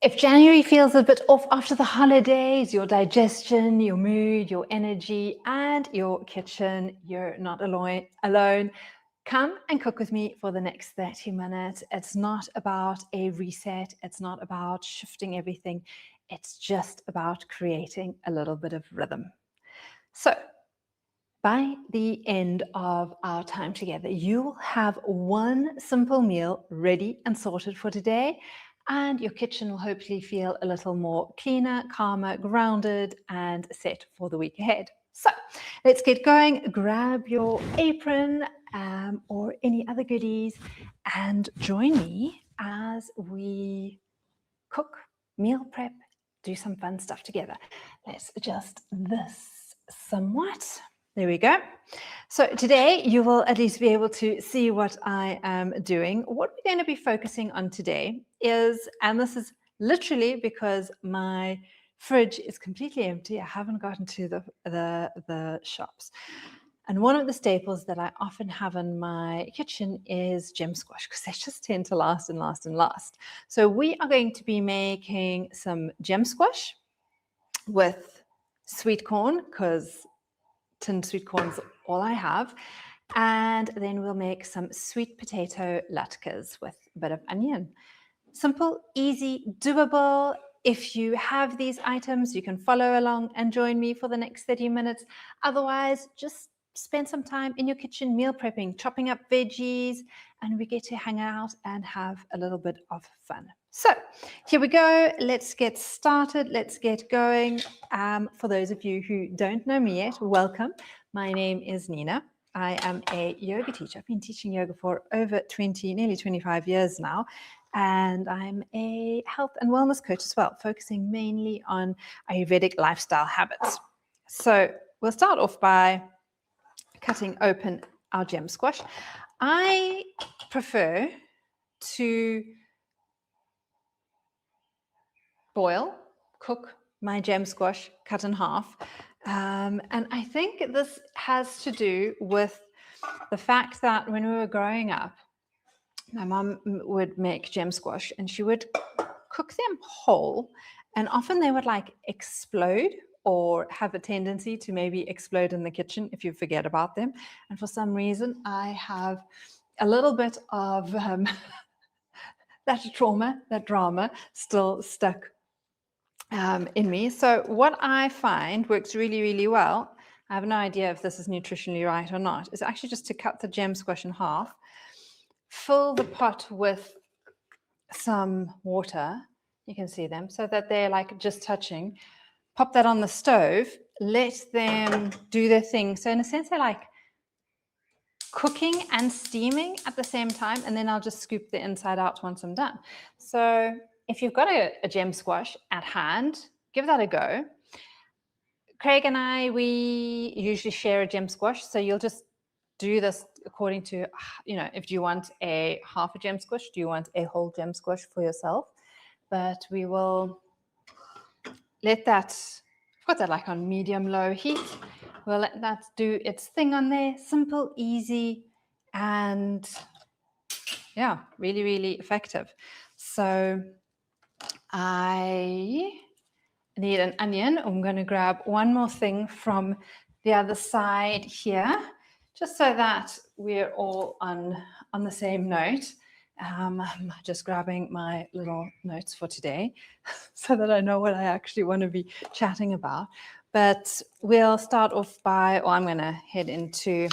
If January feels a bit off after the holidays, your digestion, your mood, your energy, and your kitchen, you're not alone. Come and cook with me for the next 30 minutes. It's not about a reset. It's not about shifting everything. It's just about creating a little bit of rhythm. So, by the end of our time together, you will have one simple meal ready and sorted for today, and your kitchen will hopefully feel a little more cleaner, calmer, grounded, and set for the week ahead. So let's get going. Grab your apron or any other goodies and join me as we cook, meal prep, do some fun stuff together. Let's adjust this somewhat. There we go. So today you will at least be able to see what I am doing. What we're going to be focusing on today is, and this is literally because my fridge is completely empty. I haven't gotten to the shops. And one of the staples that I often have in my kitchen is gem squash, because they just tend to last and last and last. So we are going to be making some gem squash with sweet corn, because tinned sweet corn is all I have. And then we'll make some sweet potato latkes with a bit of onion. Simple, easy, doable. If you have these items, you can follow along and join me for the next 30 minutes. Otherwise, just spend some time in your kitchen meal prepping, chopping up veggies, and we get to hang out and have a little bit of fun. So here we go. Let's get started. Let's get going. For those of you who don't know me yet, welcome. My name is Nina. I am a yoga teacher. I've been teaching yoga for over nearly 25 years now. And I'm a health and wellness coach as well, focusing mainly on Ayurvedic lifestyle habits. So we'll start off by cutting open our gem squash. I prefer to boil, cook my gem squash cut in half. And I think this has to do with the fact that when we were growing up, my mom would make gem squash and she would cook them whole, and often they would like explode or have a tendency to maybe explode in the kitchen if you forget about them. And for some reason, I have a little bit of that trauma, that drama still stuck in me. So what I find works really, really well, I have no idea if this is nutritionally right or not, is actually just to cut the gem squash in half, fill the pot with some water, you can see them, so that they're like just touching, pop that on the stove, let them do their thing. So in a sense, they're like cooking and steaming at the same time, and then I'll just scoop the inside out once I'm done. So if you've got a gem squash at hand, give that a go. Craig and I, we usually share a gem squash, so you'll just do this according to, if you want a half a gem squash, do you want a whole gem squash for yourself? But we will let that, I've got that like on medium-low heat. We'll let that do its thing on there. Simple, easy, and yeah, really, really effective. So I need an onion. I'm going to grab one more thing from the other side here, just so that we're all on the same note. I'm just grabbing my little notes for today so that I know what I actually want to be chatting about. But we'll start off by, I'm going to head into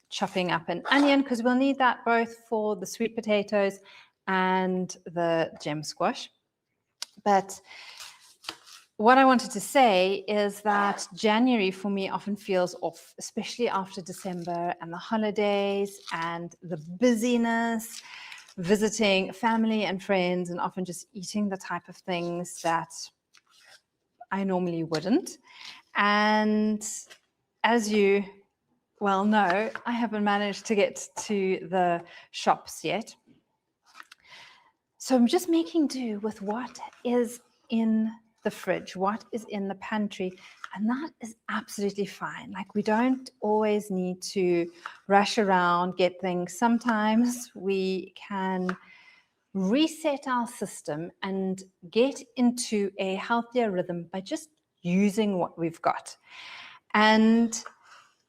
chopping up an onion, because we'll need that both for the sweet potatoes and the gem squash. But what I wanted to say is that January for me often feels off, especially after December and the holidays and the busyness, visiting family and friends, and often just eating the type of things that I normally wouldn't. And as you well know, I haven't managed to get to the shops yet. So I'm just making do with what is in the fridge, what is in the pantry, and that is absolutely fine. Like, we don't always need to rush around, get things. Sometimes we can reset our system and get into a healthier rhythm by just using what we've got. And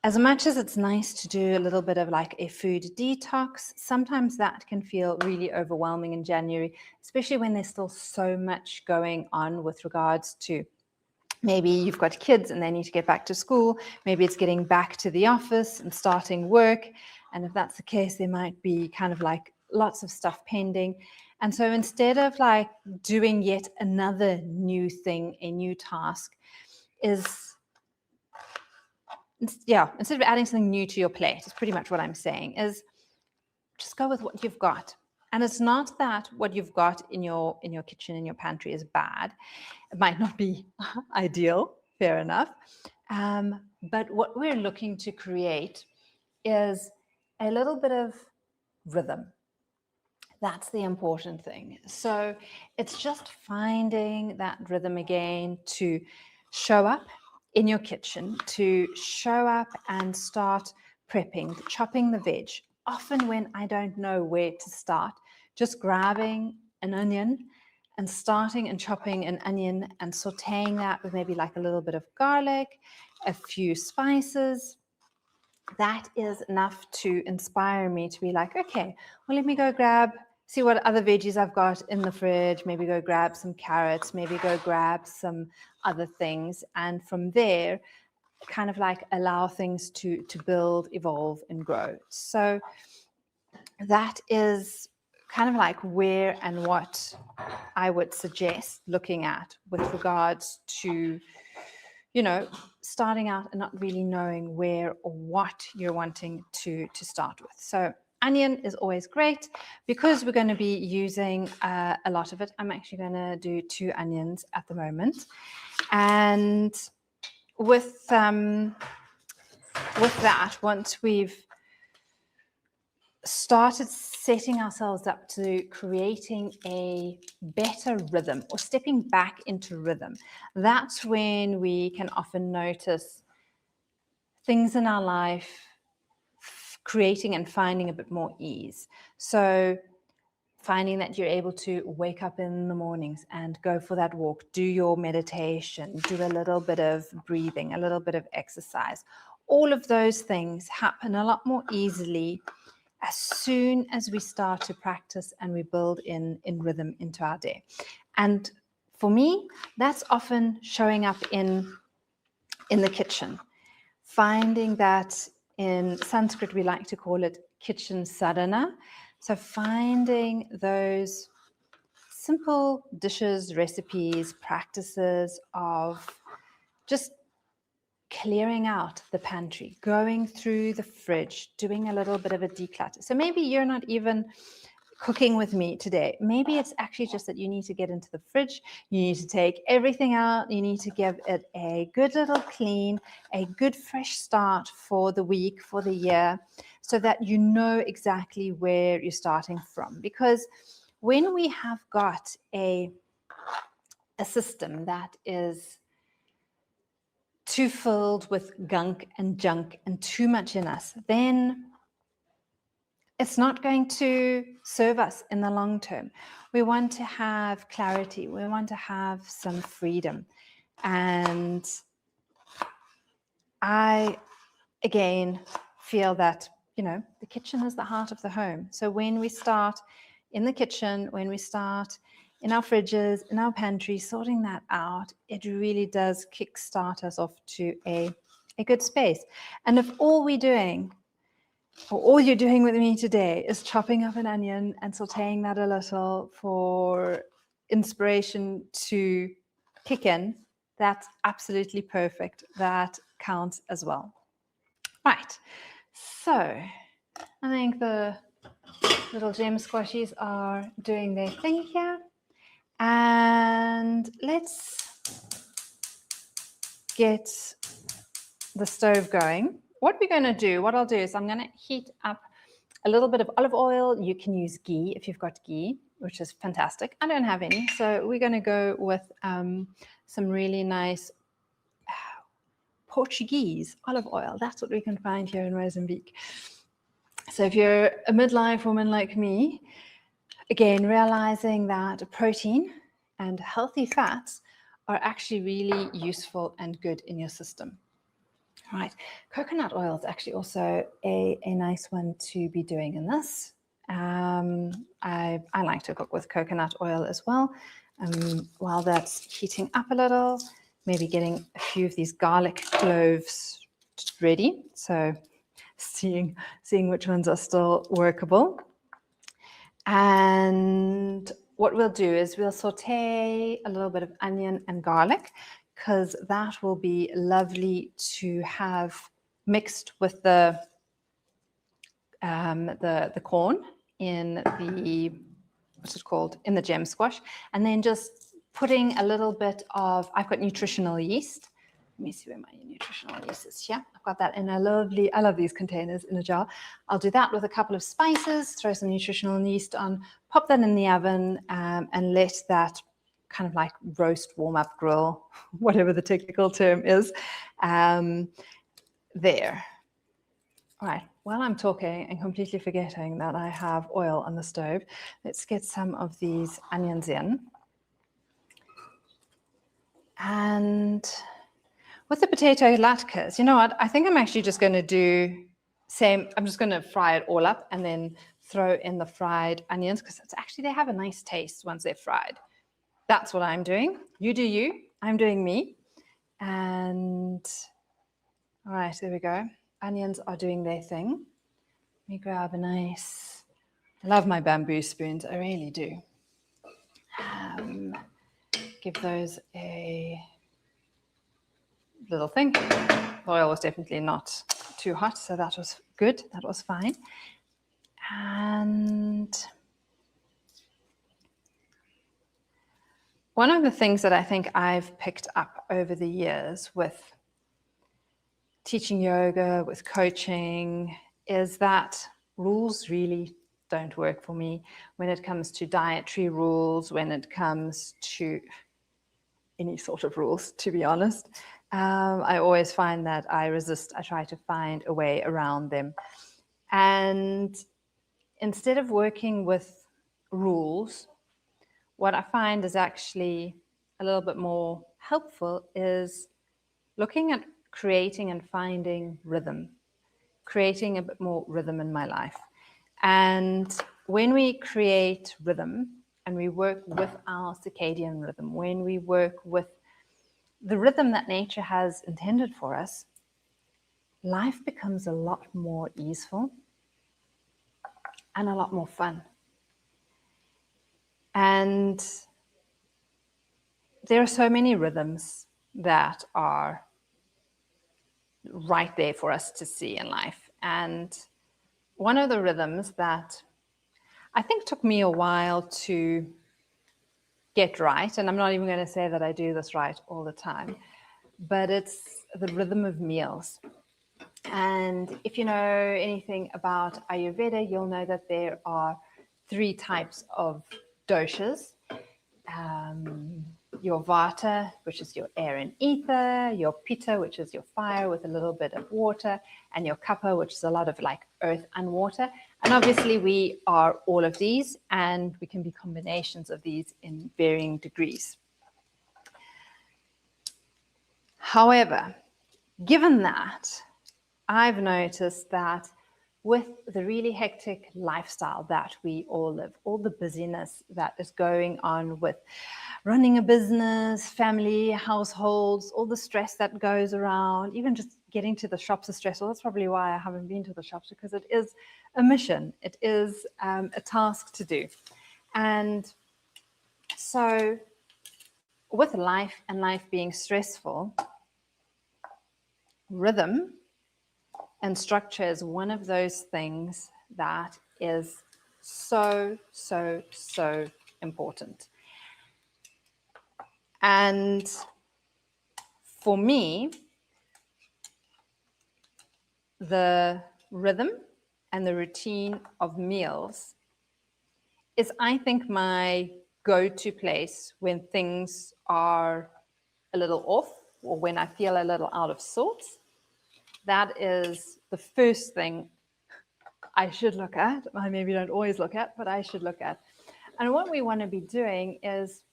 as much as it's nice to do a little bit of like a food detox, sometimes that can feel really overwhelming in January, especially when there's still so much going on with regards to maybe you've got kids and they need to get back to school. Maybe it's getting back to the office and starting work. And if that's the case, there might be kind of like lots of stuff pending. And so instead of like doing yet another new thing, a new task, instead of adding something new to your plate, is pretty much what I'm saying, is just go with what you've got. And it's not that what you've got in your kitchen, in your pantry is bad. It might not be ideal, fair enough. But what we're looking to create is a little bit of rhythm. That's the important thing. So it's just finding that rhythm again to show up in your kitchen, to show up and start prepping, chopping the veg. Often when I don't know where to start, just grabbing an onion and starting and chopping an onion and sauteing that with maybe like a little bit of garlic, a few spices. That is enough to inspire me to be like, okay, well, let me go see what other veggies I've got in the fridge, maybe go grab some carrots, maybe go grab some other things. And from there, kind of like allow things to build, evolve, and grow. So that is kind of like where and what I would suggest looking at with regards to, starting out and not really knowing where or what you're wanting to start with. So onion is always great because we're going to be using a lot of it. I'm actually going to do 2 onions at the moment. And with that, once we've started setting ourselves up to creating a better rhythm or stepping back into rhythm, that's when we can often notice things in our life creating and finding a bit more ease. So finding that you're able to wake up in the mornings and go for that walk, do your meditation, do a little bit of breathing, a little bit of exercise. All of those things happen a lot more easily as soon as we start to practice and we build in rhythm into our day. And for me, that's often showing up in the kitchen. Finding that in Sanskrit, we like to call it kitchen sadhana. So finding those simple dishes, recipes, practices of just clearing out the pantry, going through the fridge, doing a little bit of a declutter. So maybe you're not even cooking with me today. Maybe it's actually just that you need to get into the fridge, you need to take everything out, you need to give it a good little clean, a good fresh start for the week, for the year, so that you know exactly where you're starting from. Because when we have got a system that is too filled with gunk and junk and too much in us, then it's not going to serve us in the long term. We want to have clarity. We want to have some freedom. And I, again, feel that, the kitchen is the heart of the home. So when we start in the kitchen, when we start in our fridges, in our pantry, sorting that out, it really does kickstart us off to a good space. And if all you're doing with me today is chopping up an onion and sauteing that a little for inspiration to kick in, that's absolutely perfect. That counts as well. Right. So I think the little gem squashies are doing their thing here. And let's get the stove going. What I'll do is I'm going to heat up a little bit of olive oil. You can use ghee if you've got ghee, which is fantastic. I don't have any, so we're going to go with some really nice Portuguese olive oil. That's what we can find here in Mozambique. So if you're a midlife woman like me, Again, realizing that protein and healthy fats are actually really useful and good in your system. Right, coconut oil is actually also a nice one to be doing in this. I like to cook with coconut oil as well. While that's heating up a little, maybe getting a few of these garlic cloves ready. So seeing which ones are still workable. And what we'll do is we'll saute a little bit of onion and garlic, because that will be lovely to have mixed with the corn in the, what's it called, in the gem squash, and then just putting a little bit of, I've got nutritional yeast. Let me see where my nutritional yeast is here. I've got that in a lovely, I love these containers in a jar. I'll do that with a couple of spices, throw some nutritional yeast on, pop that in the oven, and let that kind of like roast, warm up, grill, whatever the technical term is, there. All right, while I'm talking and completely forgetting that I have oil on the stove, let's get some of these onions in. And with the potato latkes, you know what? I think I'm actually just going to do same. I'm just going to fry it all up and then throw in the fried onions, because it's actually, they have a nice taste once they're fried. That's what I'm doing. You do you. I'm doing me. And all right, there we go. Onions are doing their thing. Let me grab a nice, I love my bamboo spoons. I really do. Give those a little thing. The oil was definitely not too hot, so that was good. That was fine. And one of the things that I think I've picked up over the years with teaching yoga, with coaching, is that rules really don't work for me when it comes to dietary rules, when it comes to any sort of rules, to be honest. I always find that I resist. I try to find a way around them. And instead of working with rules, what I find is actually a little bit more helpful is looking at creating and finding rhythm, creating a bit more rhythm in my life. And when we create rhythm and we work with our circadian rhythm, when we work with the rhythm that nature has intended for us, life becomes a lot more easeful and a lot more fun. And there are so many rhythms that are right there for us to see in life. And one of the rhythms that I think took me a while to get right, and I'm not even going to say that I do this right all the time, but it's the rhythm of meals. And if you know anything about Ayurveda, you'll know that there are 3 types of doshas. Your vata, which is your air and ether, your pitta, which is your fire with a little bit of water, and your kapha, which is a lot of like earth and water. And obviously we are all of these, and we can be combinations of these in varying degrees. However, given that, I've noticed that with the really hectic lifestyle that we all live, all the busyness that is going on with running a business, family, households, all the stress that goes around, even just getting to the shops is stressful. That's probably why I haven't been to the shops, because it is a mission. It is a task to do. And so with life and life being stressful, rhythm and structure is one of those things that is so, so, so important. And for me, the rhythm and the routine of meals is, I think, my go-to place when things are a little off or when I feel a little out of sorts. That is the first thing I should look at. I maybe don't always look at, but I should look at. And what we want to be doing is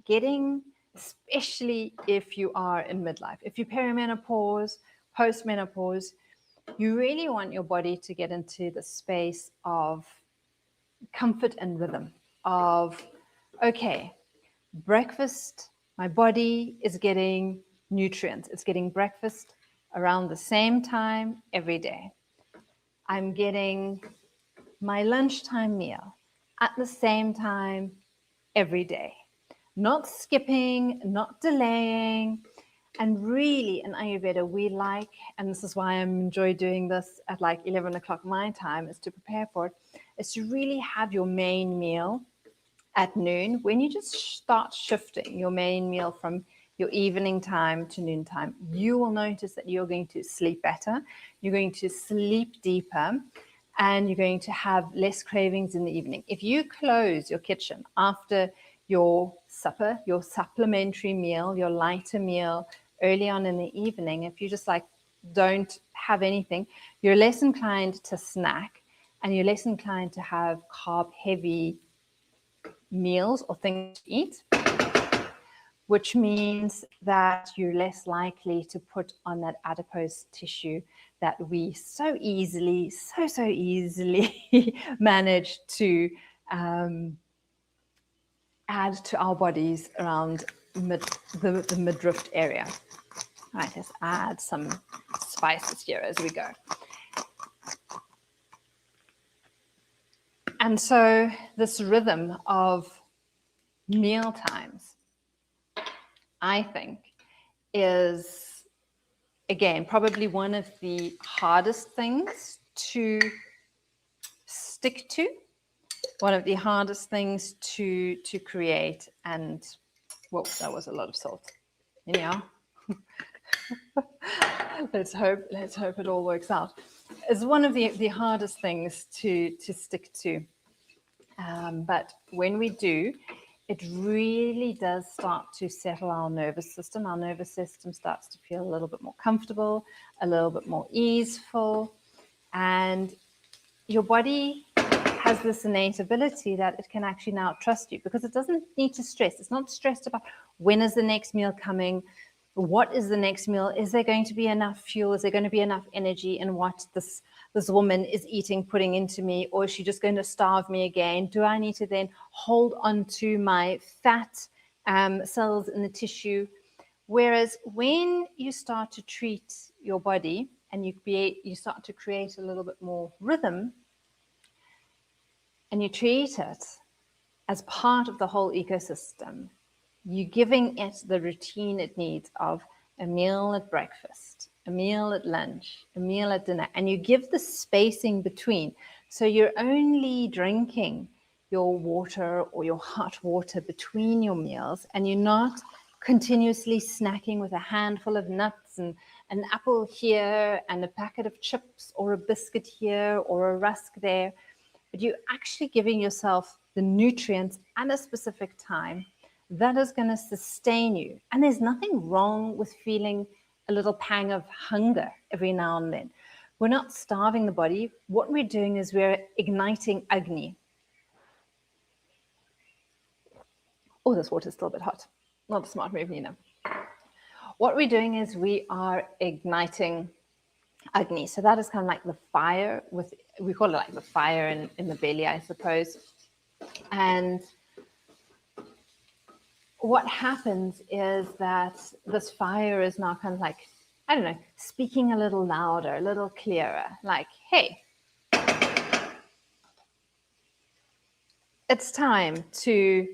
getting, especially if you are in midlife, if you're perimenopause, postmenopause, you really want your body to get into the space of comfort and rhythm of, okay, breakfast, my body is getting nutrients. It's getting breakfast around the same time every day. I'm getting my lunchtime meal at the same time every day. Not skipping, not delaying. And really in Ayurveda, we like, and this is why I enjoy doing this at like 11 o'clock my time, is to prepare for it, is to really have your main meal at noon. When you just start shifting your main meal from your evening time to noontime, you will notice that you're going to sleep better, you're going to sleep deeper, and you're going to have less cravings in the evening. If you close your kitchen after your supper, your supplementary meal, your lighter meal early on in the evening, if you just like don't have anything, you're less inclined to snack and you're less inclined to have carb heavy meals or things to eat, which means that you're less likely to put on that adipose tissue that we so easily manage to add to our bodies around the midriff area. All right, let's add some spices here as we go. And so this rhythm of meal times, I think, is, again, probably one of the hardest things to stick to, one of the hardest things to create. And, whoa, that was a lot of salt. Anyhow, let's hope it all works out. It's one of the hardest things to stick to. But when we do, it really does start to settle our nervous system. Our nervous system starts to feel a little bit more comfortable, a little bit more easeful. And your body has this innate ability that it can actually now trust you because it doesn't need to stress. It's not stressed about when is the next meal coming, what is the next meal, is there going to be enough fuel, is there going to be enough energy in what this woman is eating, putting into me, or is she just going to starve me again? Do I need to then hold on to my fat cells in the tissue? Whereas when you start to treat your body and you start to create a little bit more rhythm and you treat it as part of the whole ecosystem, you're giving it the routine it needs of a meal at breakfast, a meal at lunch, a meal at dinner, and you give the spacing between. So you're only drinking your water or your hot water between your meals, and you're not continuously snacking with a handful of nuts and an apple here and a packet of chips or a biscuit here or a rusk there. But you're actually giving yourself the nutrients at a specific time that is going to sustain you. And there's nothing wrong with feeling a little pang of hunger every now and then. We're not starving the body. What we're doing is we're igniting Agni. Oh, this water is still a bit hot. Not a smart move, Nina. What we're doing is we are igniting Agni. So that is kind of like the fire we call it like the fire in the belly, I suppose. And what happens is that this fire is now kind of like, I don't know, speaking a little louder, a little clearer, like, hey, it's time to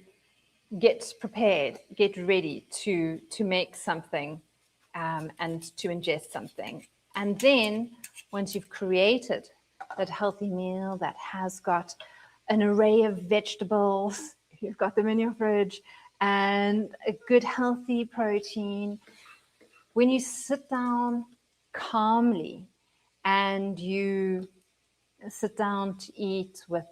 get prepared, get ready to make something and to ingest something. And then once you've created that healthy meal that has got an array of vegetables, you've got them in your fridge, and a good healthy protein, when you sit down calmly and you sit down to eat with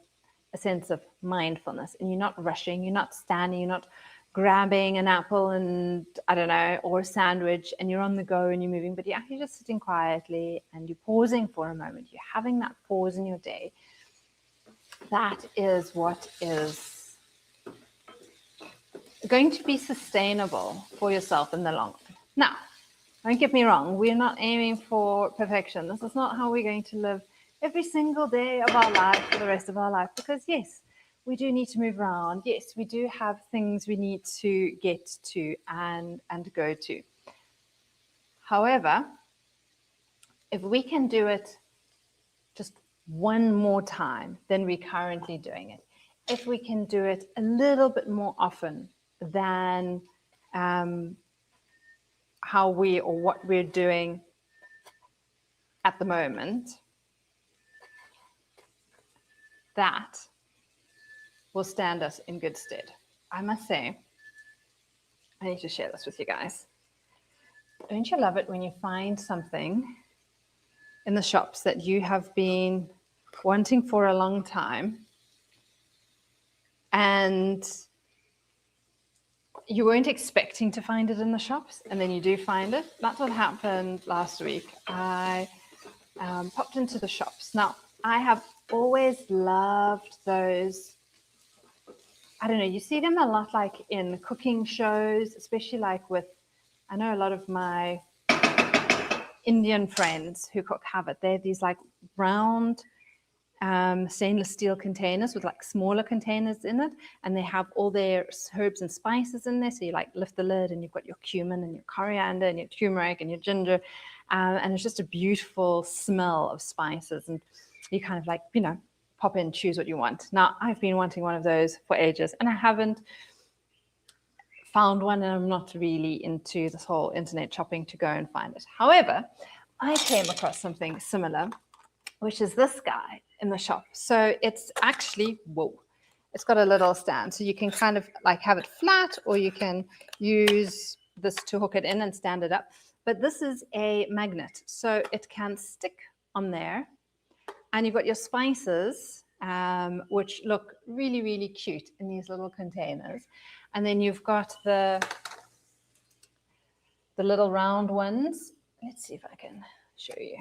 a sense of mindfulness and you're not rushing, you're not standing, you're not grabbing an apple and I don't know, or a sandwich and you're on the go and you're moving, but you're actually just sitting quietly and you're pausing for a moment. You're having that pause in your day. That is what is going to be sustainable for yourself in the long run. Now, don't get me wrong, we're not aiming for perfection. This is not how we're going to live every single day of our life for the rest of our life, because yes, we do need to move around. Yes, we do have things we need to get to and go to. However, if we can do it just one more time than we're currently doing it, if we can do it a little bit more often than how we or what we're doing at the moment, that will stand us in good stead. I must say, I need to share this with you guys. Don't you love it when you find something in the shops that you have been wanting for a long time and you weren't expecting to find it in the shops, and then you do find it? That's what happened last week. I popped into the shops. Now, I have always loved those, I don't know, you see them a lot like in cooking shows, especially like with, I know a lot of my Indian friends who cook have it. They have these like round stainless steel containers with like smaller containers in it, and they have all their herbs and spices in there. So you like lift the lid and you've got your cumin and your coriander and your turmeric and your ginger, and it's just a beautiful smell of spices, and you kind of like, you know, pop in, choose what you want. Now, I've been wanting one of those for ages and I haven't found one, and I'm not really into this whole internet shopping to go and find it. However, I came across something similar, which is this guy in the shop. So it's actually, whoa, it's got a little stand. So you can kind of like have it flat, or you can use this to hook it in and stand it up. But this is a magnet, so it can stick on there. And you've got your spices, which look really, really cute in these little containers. And then you've got the little round ones. Let's see if I can show you.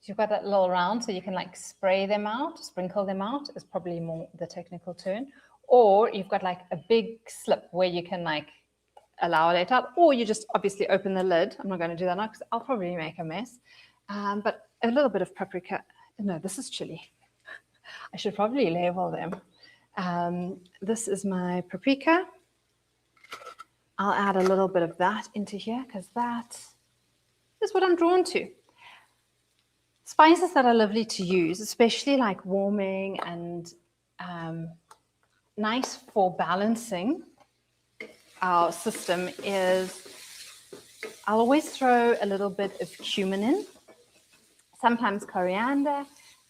So you've got that little round, so you can like spray them out, sprinkle them out is probably more the technical term. Or you've got like a big slip where you can like allow it out, or you just obviously open the lid. I'm not going to do that now because I'll probably make a mess. But a little bit of paprika. No, this is chili. I should probably label them. This is my paprika. I'll add a little bit of that into here because that is what I'm drawn to. Spices that are lovely to use, especially like warming and nice for balancing our system, is I'll always throw a little bit of cumin in, sometimes coriander,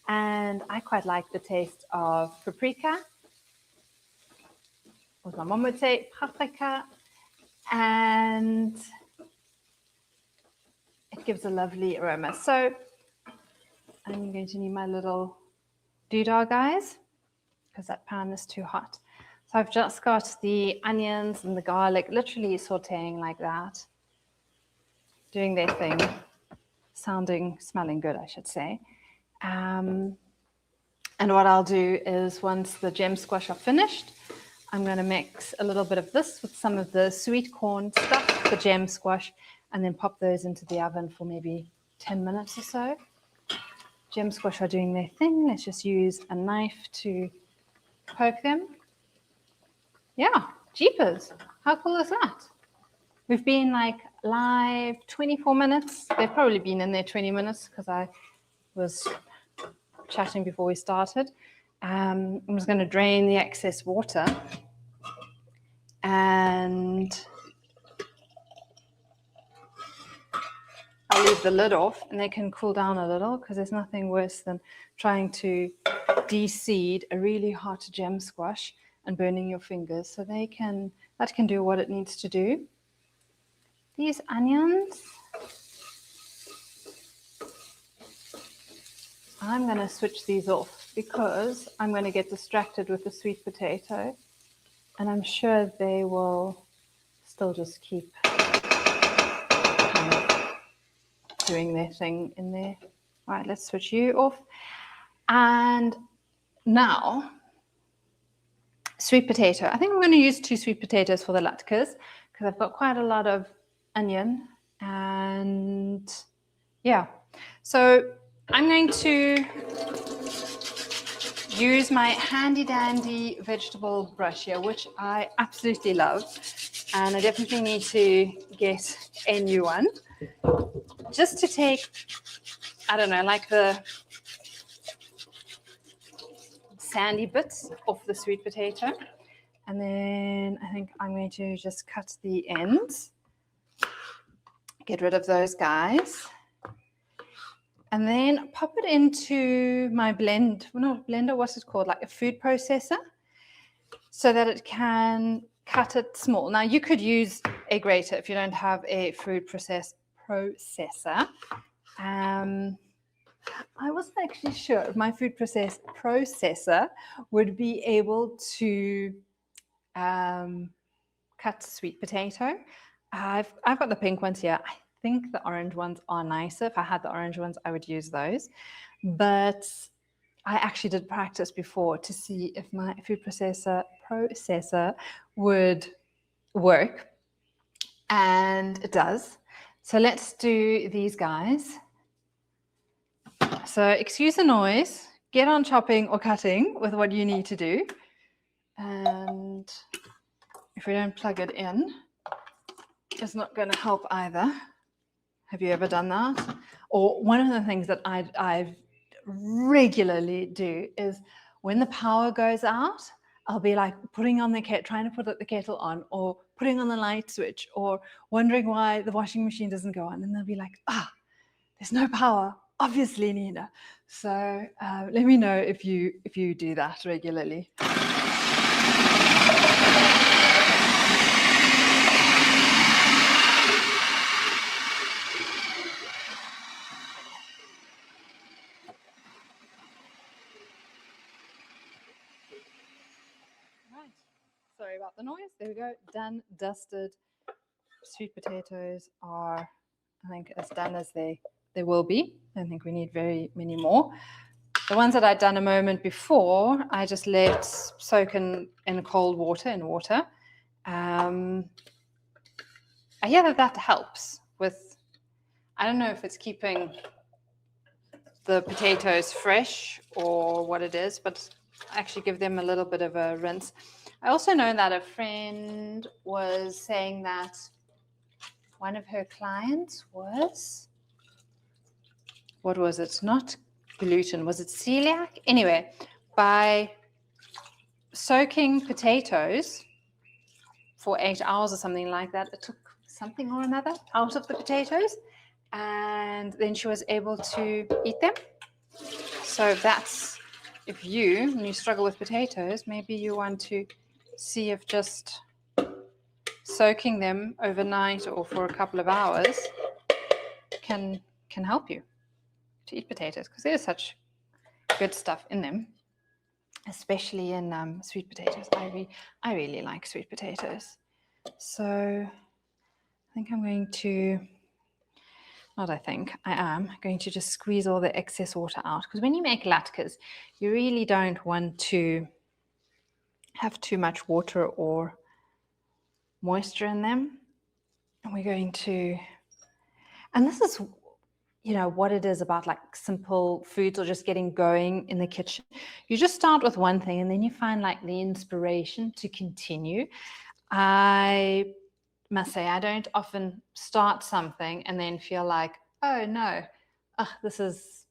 and I quite like the taste of paprika, or my mom would say paprika, and it gives a lovely aroma. So I'm going to need my little doodah, guys, because that pan is too hot. So I've just got the onions and the garlic literally sauteing like that, doing their thing, smelling good, I should say. And what I'll do is, once the gem squash are finished, I'm going to mix a little bit of this with some of the sweet corn stuff, the gem squash, and then pop those into the oven for maybe 10 minutes or so. Gem squash are doing their thing. Let's just use a knife to poke them. Yeah, jeepers. How cool is that? We've been like live 24 minutes. They've probably been in there 20 minutes because I was chatting before we started. I'm just going to drain the excess water, and I'll leave the lid off and they can cool down a little, because there's nothing worse than trying to de-seed a really hot gem squash and burning your fingers. So that can do what it needs to do. These onions, I'm going to switch these off because I'm going to get distracted with the sweet potato, and I'm sure they will still just keep kind of doing their thing in there. All right, let's switch you off. And now Sweet potato. I think I'm going to use 2 sweet potatoes for the latkes because I've got quite a lot of onion and yeah. So I'm going to use my handy dandy vegetable brush here, which I absolutely love. And I definitely need to get a new one just to take, I don't know, like the sandy bits off the sweet potato. And then I think I'm going to just cut the ends, get rid of those guys, and then pop it into my blender, what's it called? Like a food processor, so that it can cut it small. Now you could use a grater if you don't have a food processor. I wasn't actually sure if my food processor would be able to cut sweet potato. I've got the pink ones here. I think the orange ones are nicer. If I had the orange ones, I would use those. But I actually did practice before to see if my food processor would work. And it does. So let's do these guys. So excuse the noise. Get on chopping or cutting with what you need to do. And if we don't plug it in, it's not going to help either. Have you ever done that? Or one of the things that I regularly do is when the power goes out, I'll be like putting on the trying to put the kettle on, or putting on the light switch, or wondering why the washing machine doesn't go on. And they'll be like, there's no power, obviously, Nina. So let me know if you do that regularly. Sorry about the noise. There we go. Done, dusted. Sweet potatoes are, I think, as done as they will be. I don't think we need very many more. The ones that I'd done a moment before, I just let soak in cold water, I hear that helps with, I don't know if it's keeping the potatoes fresh or what it is, but actually give them a little bit of a rinse. I also know that a friend was saying that one of her clients was, what was it? Not gluten, was it celiac? Anyway, by soaking potatoes for 8 hours or something like that, it took something or another out of the potatoes, and then she was able to eat them. So that's, if when you struggle with potatoes, maybe you want to see if just soaking them overnight or for a couple of hours can help you to eat potatoes, because there's such good stuff in them, especially in sweet potatoes. I really like sweet potatoes. So I think I'm going to, I am going to just squeeze all the excess water out, because when you make latkes, you really don't want to have too much water or moisture in them. And we're going to, and this is, what it is about like simple foods or just getting going in the kitchen. You just start with one thing and then you find like the inspiration to continue. I must say, I don't often start something and then feel like, oh no, this is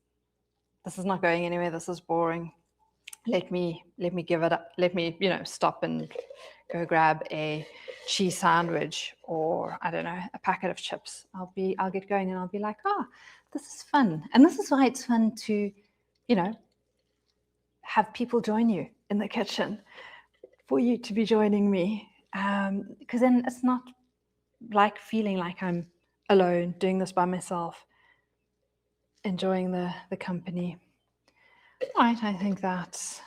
not going anywhere. This is boring. Let me give it up. Let me, stop and go grab a cheese sandwich or, I don't know, a packet of chips. I'll get going and I'll be like, this is fun. And this is why it's fun to, have people join you in the kitchen, for you to be joining me. Because then it's not like feeling like I'm alone doing this by myself, enjoying the company. All right, I think that's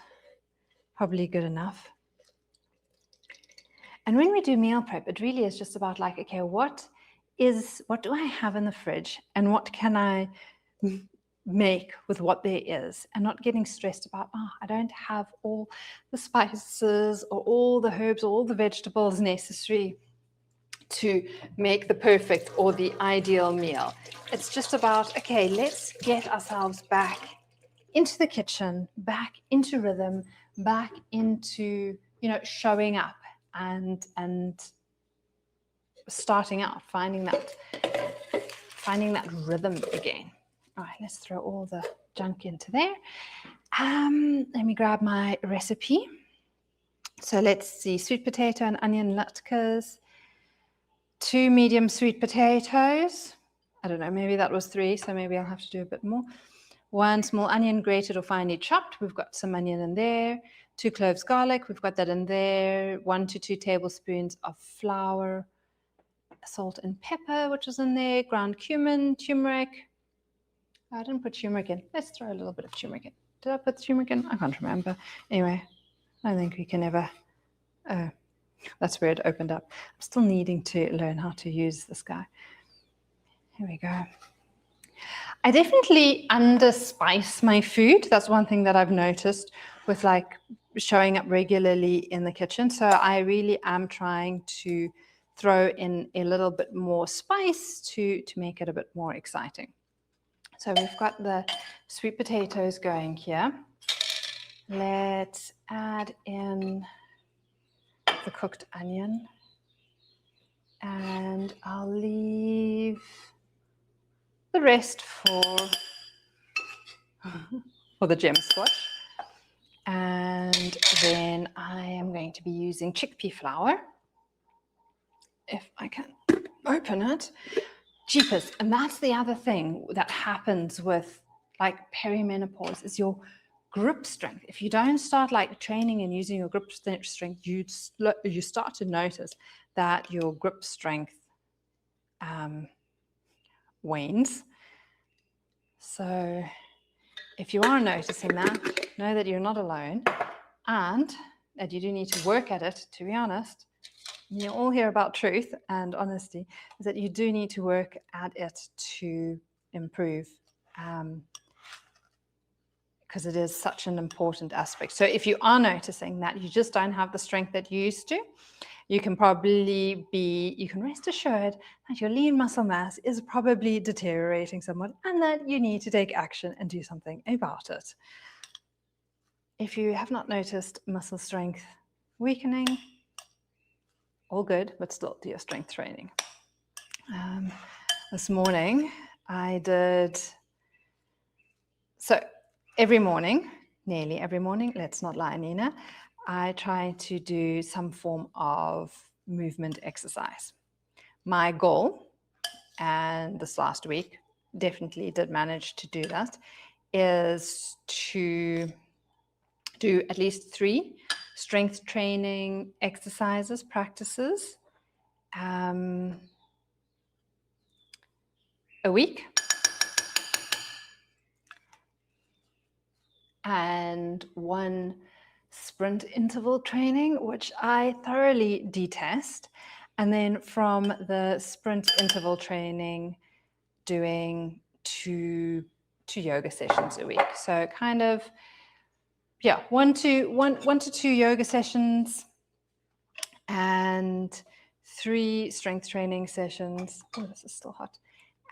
probably good enough. And when we do meal prep, it really is just about like, okay, what do I have in the fridge, and what can I make with what there is, and not getting stressed about, I don't have all the spices or all the herbs or all the vegetables necessary to make the perfect or the ideal meal. It's just about, okay, let's get ourselves back into the kitchen, back into rhythm, back into, showing up and starting out, finding that rhythm again. All right, let's throw all the junk into there. Let me grab my recipe. So let's see, sweet potato and onion latkes, 2 medium sweet potatoes. I don't know, maybe that was 3, so maybe I'll have to do a bit more. 1 small onion, grated or finely chopped. We've got some onion in there. 2 cloves garlic. We've got that in there. 1 to 2 tablespoons of flour. Salt and pepper, which is in there. Ground cumin, turmeric. I didn't put turmeric in. Let's throw a little bit of turmeric in. Did I put turmeric in? I can't remember. Anyway, I think we can ever... Oh, that's where it opened up. I'm still needing to learn how to use this guy. Here we go. I definitely underspice my food. That's one thing that I've noticed with like showing up regularly in the kitchen. So I really am trying to throw in a little bit more spice to make it a bit more exciting. So we've got the sweet potatoes going here. Let's add in the cooked onion. And I'll leave the rest for the gem squash. And then I am going to be using chickpea flour. If I can open it. Jeepers. And that's the other thing that happens with like perimenopause is your grip strength. If you don't start like training and using your grip strength, you start to notice that your grip strength wanes. So if you are noticing that, know that you're not alone and that you do need to work at it, to be honest. You all hear about truth and honesty, is that you do need to work at it to improve because it is such an important aspect. So if you are noticing that you just don't have the strength that you used to, you can rest assured that your lean muscle mass is probably deteriorating somewhat and that you need to take action and do something about it. If you have not noticed muscle strength weakening, all good, but still do your strength training. This morning I did, so every morning, nearly every morning, let's not lie, Nina, I try to do some form of movement exercise. My goal, and this last week definitely did manage to do that, is to do at least 3 strength training exercises, practices a week. And 1 sprint interval training, which I thoroughly detest. And then from the sprint interval training, doing 2 yoga sessions a week. So kind of, yeah, 1 to 2 yoga sessions and 3 strength training sessions. Oh, this is still hot.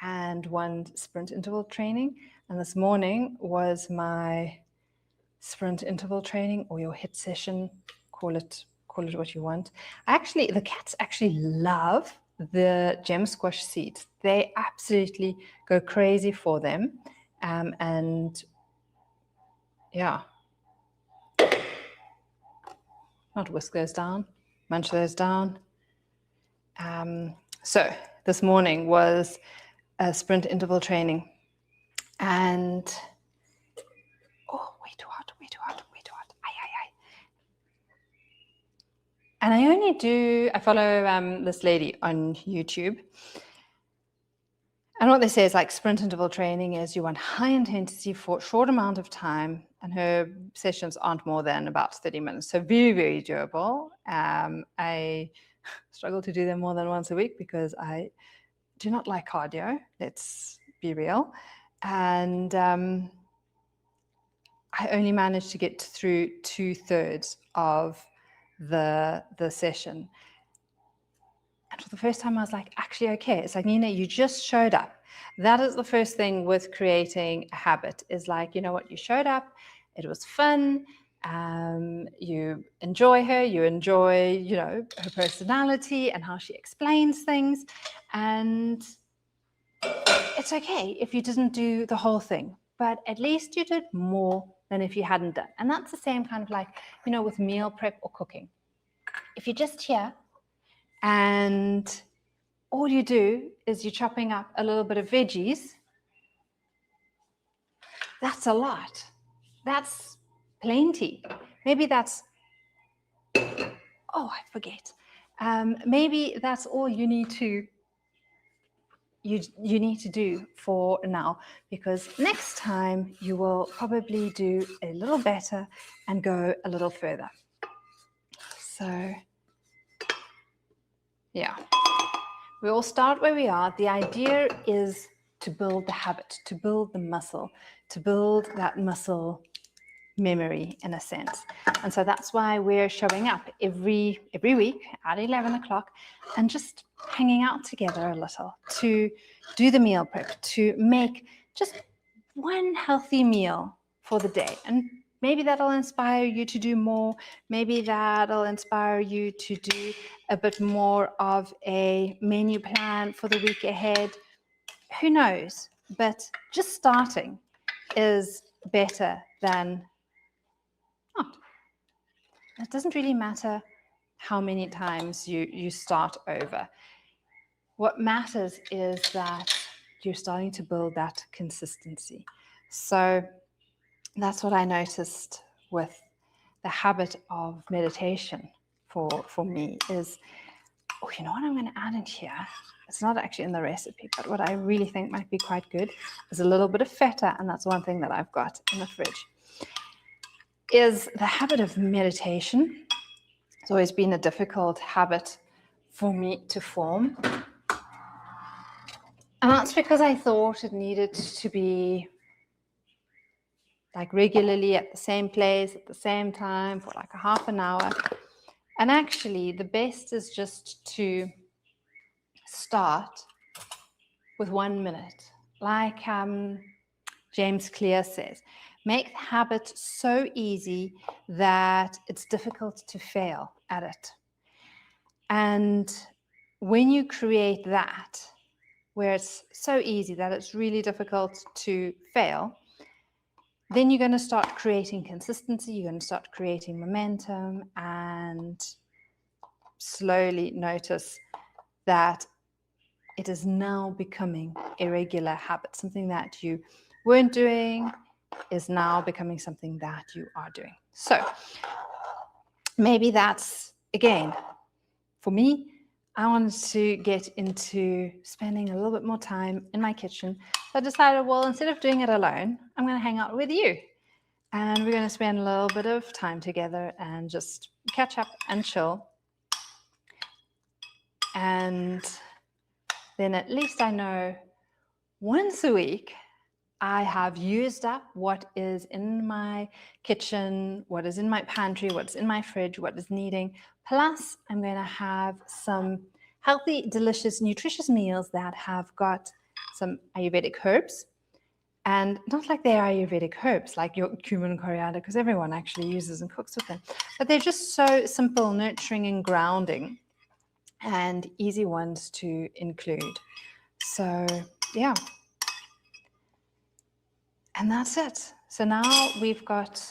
And 1 sprint interval training. And this morning was my sprint interval training or your HIIT session, call it what you want. The cats actually love the gem squash seeds. They absolutely go crazy for them. And yeah, not whisk those down, munch those down. So this morning was a sprint interval training and way too hot. And I follow this lady on YouTube. And what they say is like sprint interval training is you want high intensity for a short amount of time, and her sessions aren't more than about 30 minutes. So very, very doable. I struggle to do them more than once a week because I do not like cardio. Let's be real. And I only managed to get through 2/3 of the session. And for the first time, I was like, actually, okay. It's like, Nina, you just showed up. That is the first thing with creating a habit, is like, you know what, you showed up, it was fun, you enjoy her, you enjoy, you know, her personality and how she explains things. And it's okay if you didn't do the whole thing, but at least you did more than if you hadn't done. And that's the same kind of like, you know, with meal prep or cooking. If you're just here and all you do is you're chopping up a little bit of veggies, that's a lot. That's plenty. Maybe that's, oh, I forget. Maybe that's all you need to do for now, because next time you will probably do a little better and go a little further. So yeah, we all start where we are. The idea is to build the habit, to build the muscle, to build that muscle memory in a sense. And so that's why we're showing up every week at 11 o'clock and just hanging out together a little, to do the meal prep, to make just one healthy meal for the day. And maybe that'll inspire you to do more. Maybe that'll inspire you to do a bit more of a menu plan for the week ahead. Who knows? But just starting is better than not. It doesn't really matter how many times you start over. What matters is that you're starting to build that consistency. So that's what I noticed with the habit of meditation for me is, oh, you know what I'm going to add in here? It's not actually in the recipe, but what I really think might be quite good is a little bit of feta, and that's one thing that I've got in the fridge, is the habit of meditation. It's always been a difficult habit for me to form. And that's because I thought it needed to be like regularly at the same place, at the same time for like a half an hour. And actually, the best is just to start with 1 minute. Like James Clear says, make the habit so easy that it's difficult to fail at it. And when you create that, where it's so easy that it's really difficult to fail, then you're going to start creating consistency, you're going to start creating momentum, and slowly notice that it is now becoming a regular habit. Something that you weren't doing is now becoming something that you are doing. So maybe that's, again, for me, I wanted to get into spending a little bit more time in my kitchen. So I decided, well, instead of doing it alone, I'm going to hang out with you. And we're going to spend a little bit of time together and just catch up and chill. And then at least I know once a week I have used up what is in my kitchen, what is in my pantry, what's in my fridge, what is needing. Plus, I'm going to have some healthy, delicious, nutritious meals that have got some Ayurvedic herbs. And not like they're Ayurvedic herbs, like your cumin and coriander, because everyone actually uses and cooks with them. But they're just so simple, nurturing and grounding, and easy ones to include. So, yeah. And that's it. So now we've got,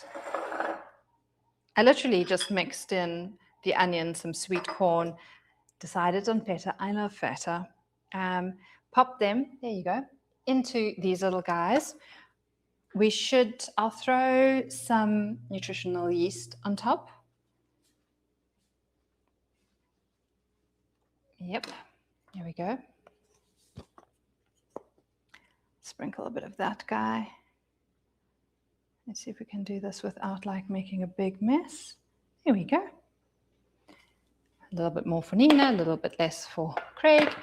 I literally just mixed in the onion, some sweet corn, decided on feta. I love feta. Pop them, there you go, into these little guys. I'll throw some nutritional yeast on top. Yep, here we go. Sprinkle a bit of that guy. Let's see if we can do this without like making a big mess. Here we go. A little bit more for Nina, a little bit less for Craig.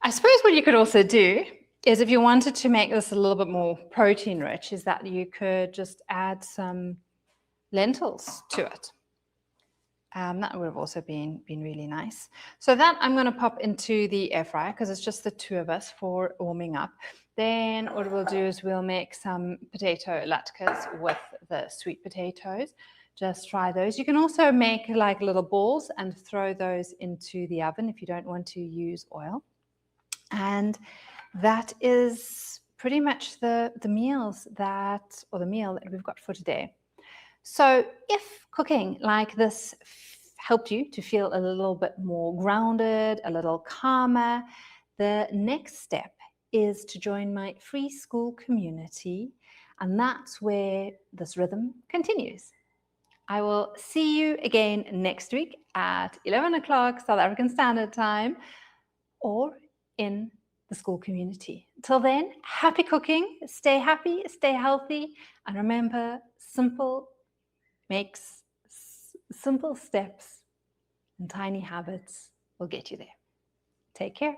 I suppose what you could also do is if you wanted to make this a little bit more protein rich, is that you could just add some lentils to it. That would have also been really nice. So that I'm going to pop into the air fryer because it's just the two of us for warming up. Then what we'll do is we'll make some potato latkes with the sweet potatoes. Just try those. You can also make like little balls and throw those into the oven if you don't want to use oil. And that is pretty much the meal that we've got for today. So if cooking like this helped you to feel a little bit more grounded, a little calmer, the next step is to join my free Skool community, and that's where this rhythm continues. I will see you again next week at 11 o'clock South African Standard Time, or in the Skool community. Till then, happy cooking, stay happy, stay healthy, and remember, simple steps and tiny habits will get you there. Take care.